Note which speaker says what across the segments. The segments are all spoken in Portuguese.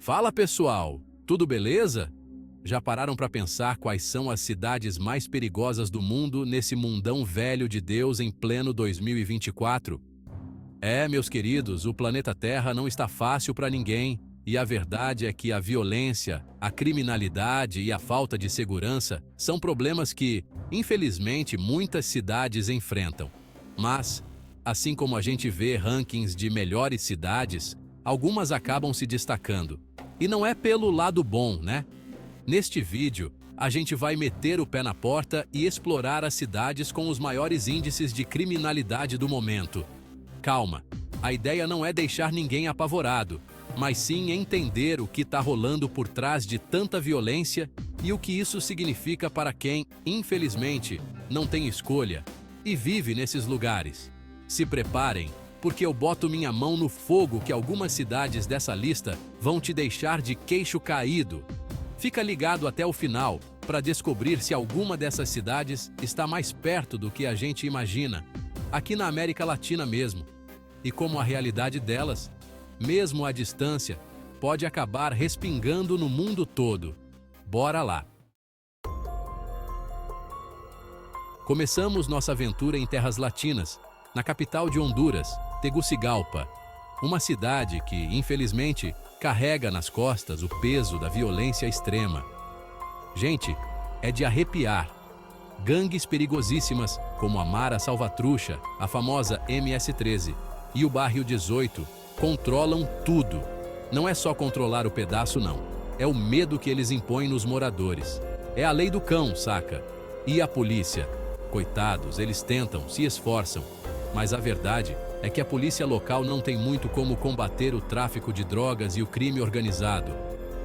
Speaker 1: Fala pessoal, tudo beleza? Já pararam para pensar quais são as cidades mais perigosas do mundo nesse mundão velho de Deus em pleno 2024? Meus queridos, o planeta Terra não está fácil para ninguém e a verdade é que a violência, a criminalidade e a falta de segurança são problemas que, infelizmente, muitas cidades enfrentam. Mas, assim como a gente vê rankings de melhores cidades, algumas acabam se destacando. E não é pelo lado bom, né? Neste vídeo, a gente vai meter o pé na porta e explorar as cidades com os maiores índices de criminalidade do momento. Calma, a ideia não é deixar ninguém apavorado, mas sim entender o que está rolando por trás de tanta violência e o que isso significa para quem, infelizmente, não tem escolha e vive nesses lugares. Se preparem, porque eu boto minha mão no fogo que algumas cidades dessa lista vão te deixar de queixo caído. Fica ligado até o final para descobrir se alguma dessas cidades está mais perto do que a gente imagina, aqui na América Latina mesmo, e como a realidade delas, mesmo à distância, pode acabar respingando no mundo todo. Bora lá! Começamos nossa aventura em terras latinas, na capital de Honduras, Tegucigalpa, uma cidade que, infelizmente, carrega nas costas o peso da violência extrema. Gente, é de arrepiar. Gangues perigosíssimas, como a Mara Salvatrucha, a famosa MS-13, e o Barrio 18, controlam tudo. Não é só controlar o pedaço, não. É o medo que eles impõem nos moradores. É a lei do cão, saca? E a polícia? Coitados, eles tentam, se esforçam. Mas a verdade é que a polícia local não tem muito como combater o tráfico de drogas e o crime organizado.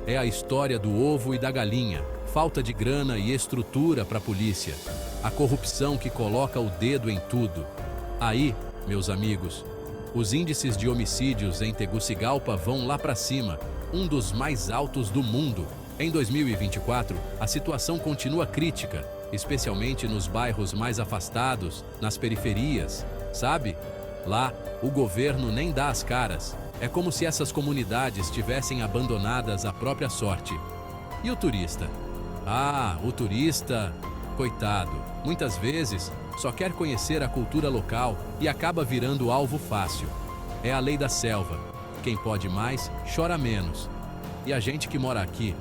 Speaker 1: É a história do ovo e da galinha, falta de grana e estrutura para a polícia, a corrupção que coloca o dedo em tudo. Aí, meus amigos, os índices de homicídios em Tegucigalpa vão lá para cima, um dos mais altos do mundo. Em 2024, a situação continua crítica, especialmente nos bairros mais afastados, nas periferias, sabe? Lá, o governo nem dá as caras. É como se essas comunidades estivessem abandonadas à própria sorte. E o turista? O turista, coitado, muitas vezes só quer conhecer a cultura local e acaba virando alvo fácil. É a lei da selva. Quem pode mais, chora menos. E a gente que mora aqui,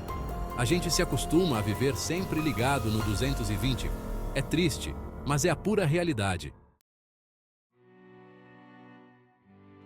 Speaker 1: a gente se acostuma a viver sempre ligado no 220. É triste, mas é a pura realidade.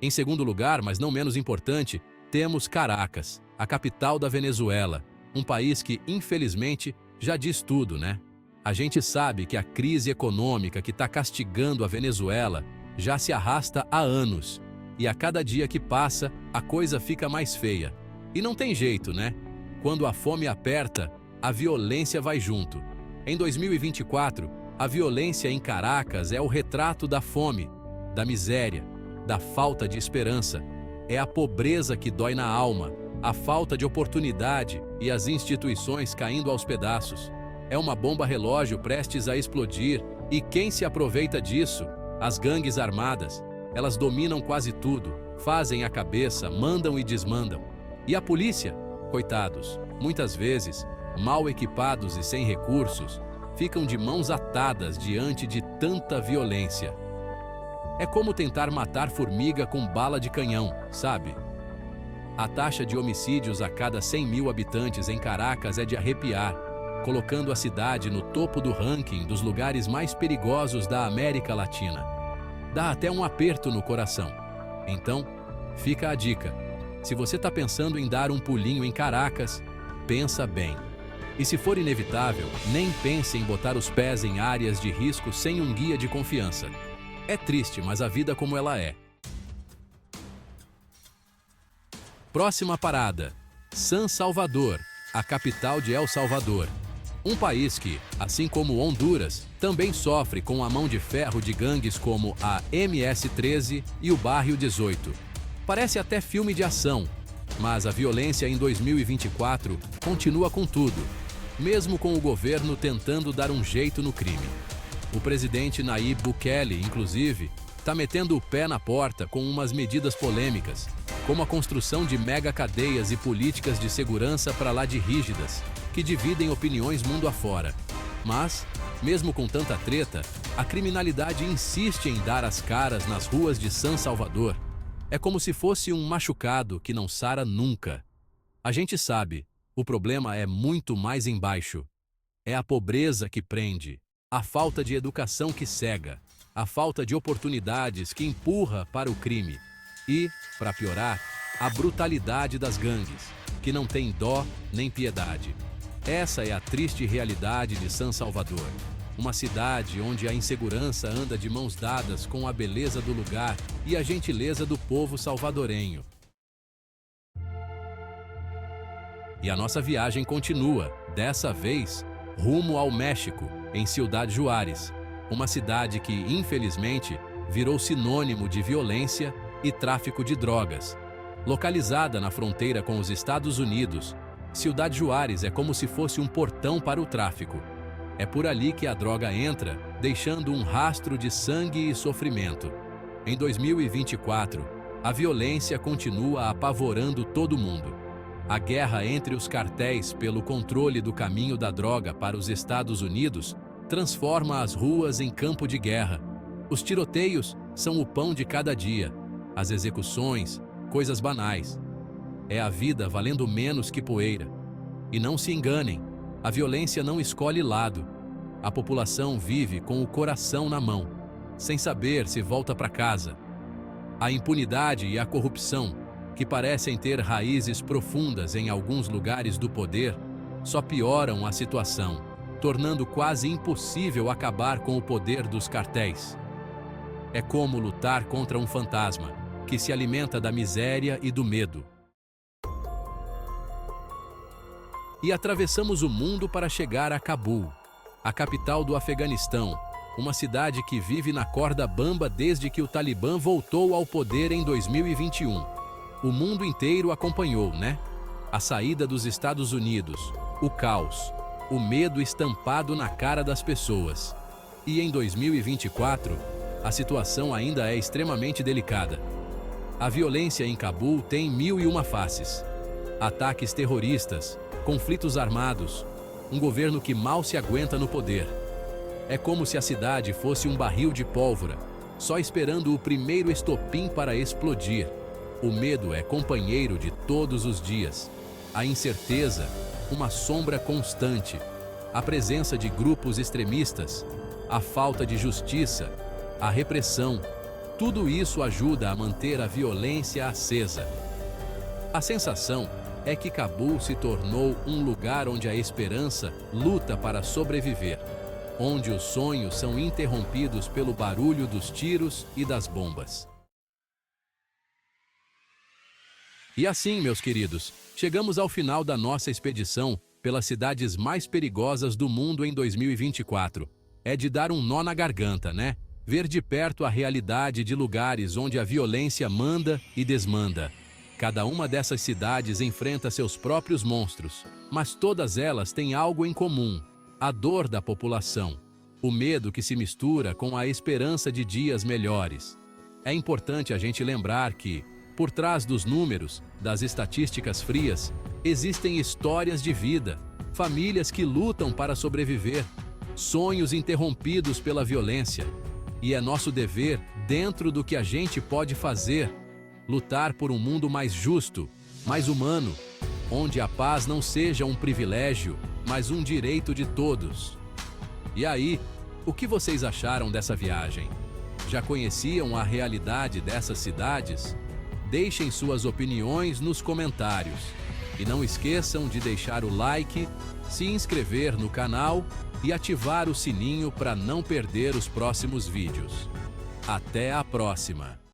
Speaker 1: Em segundo lugar, mas não menos importante, temos Caracas, a capital da Venezuela, um país que, infelizmente, já diz tudo, né? A gente sabe que a crise econômica que está castigando a Venezuela já se arrasta há anos, e a cada dia que passa, a coisa fica mais feia. E não tem jeito, né? Quando a fome aperta, a violência vai junto. Em 2024, a violência em Caracas é o retrato da fome, da miséria, da falta de esperança. É a pobreza que dói na alma, a falta de oportunidade e as instituições caindo aos pedaços. É uma bomba relógio prestes a explodir e quem se aproveita disso? As gangues armadas. Elas dominam quase tudo, fazem a cabeça, mandam e desmandam. E a polícia? Coitados, muitas vezes, mal equipados e sem recursos, ficam de mãos atadas diante de tanta violência. É como tentar matar formiga com bala de canhão, sabe? A taxa de homicídios a cada 100 mil habitantes em Caracas é de arrepiar, colocando a cidade no topo do ranking dos lugares mais perigosos da América Latina. Dá até um aperto no coração. Então, fica a dica. Se você está pensando em dar um pulinho em Caracas, pensa bem. E se for inevitável, nem pense em botar os pés em áreas de risco sem um guia de confiança. É triste, mas a vida como ela é. Próxima parada: San Salvador, a capital de El Salvador. Um país que, assim como Honduras, também sofre com a mão de ferro de gangues como a MS-13 e o Barrio 18. Parece até filme de ação, mas a violência em 2024 continua com tudo, mesmo com o governo tentando dar um jeito no crime. O presidente Nayib Bukele, inclusive, tá metendo o pé na porta com umas medidas polêmicas, como a construção de mega cadeias e políticas de segurança para lá de rígidas, que dividem opiniões mundo afora. Mas, mesmo com tanta treta, a criminalidade insiste em dar as caras nas ruas de San Salvador. É como se fosse um machucado que não sara nunca. A gente sabe, o problema é muito mais embaixo. É a pobreza que prende, a falta de educação que cega, a falta de oportunidades que empurra para o crime e, para piorar, a brutalidade das gangues, que não tem dó nem piedade. Essa é a triste realidade de San Salvador, uma cidade onde a insegurança anda de mãos dadas com a beleza do lugar e a gentileza do povo salvadorenho. E a nossa viagem continua, dessa vez, rumo ao México, em Ciudad Juárez, uma cidade que, infelizmente, virou sinônimo de violência e tráfico de drogas. Localizada na fronteira com os Estados Unidos, Ciudad Juárez é como se fosse um portão para o tráfico. É por ali que a droga entra, deixando um rastro de sangue e sofrimento. Em 2024, a violência continua apavorando todo mundo. A guerra entre os cartéis pelo controle do caminho da droga para os Estados Unidos transforma as ruas em campo de guerra. Os tiroteios são o pão de cada dia. As execuções, coisas banais. É a vida valendo menos que poeira. E não se enganem, a violência não escolhe lado. A população vive com o coração na mão, sem saber se volta para casa. A impunidade e a corrupção, que parecem ter raízes profundas em alguns lugares do poder, só pioram a situação, tornando quase impossível acabar com o poder dos cartéis. É como lutar contra um fantasma, que se alimenta da miséria e do medo. E atravessamos o mundo para chegar a Cabul, a capital do Afeganistão, uma cidade que vive na corda bamba desde que o Talibã voltou ao poder em 2021. O mundo inteiro acompanhou, né? A saída dos Estados Unidos, o caos, o medo estampado na cara das pessoas. E em 2024, a situação ainda é extremamente delicada. A violência em Cabul tem 1001 faces. Ataques terroristas, conflitos armados, um governo que mal se aguenta no poder. É como se a cidade fosse um barril de pólvora, só esperando o primeiro estopim para explodir. O medo é companheiro de todos os dias. A incerteza, uma sombra constante. A presença de grupos extremistas, a falta de justiça, a repressão, tudo isso ajuda a manter a violência acesa. A sensação é que Cabul se tornou um lugar onde a esperança luta para sobreviver, onde os sonhos são interrompidos pelo barulho dos tiros e das bombas. E assim, meus queridos, chegamos ao final da nossa expedição pelas cidades mais perigosas do mundo em 2024. É de dar um nó na garganta, né? Ver de perto a realidade de lugares onde a violência manda e desmanda. Cada uma dessas cidades enfrenta seus próprios monstros, mas todas elas têm algo em comum: a dor da população, o medo que se mistura com a esperança de dias melhores. É importante a gente lembrar que, por trás dos números, das estatísticas frias, existem histórias de vida, famílias que lutam para sobreviver, sonhos interrompidos pela violência. E é nosso dever, dentro do que a gente pode fazer, lutar por um mundo mais justo, mais humano, onde a paz não seja um privilégio, mas um direito de todos. E aí, o que vocês acharam dessa viagem? Já conheciam a realidade dessas cidades? Deixem suas opiniões nos comentários. E não esqueçam de deixar o like, se inscrever no canal e ativar o sininho para não perder os próximos vídeos. Até a próxima!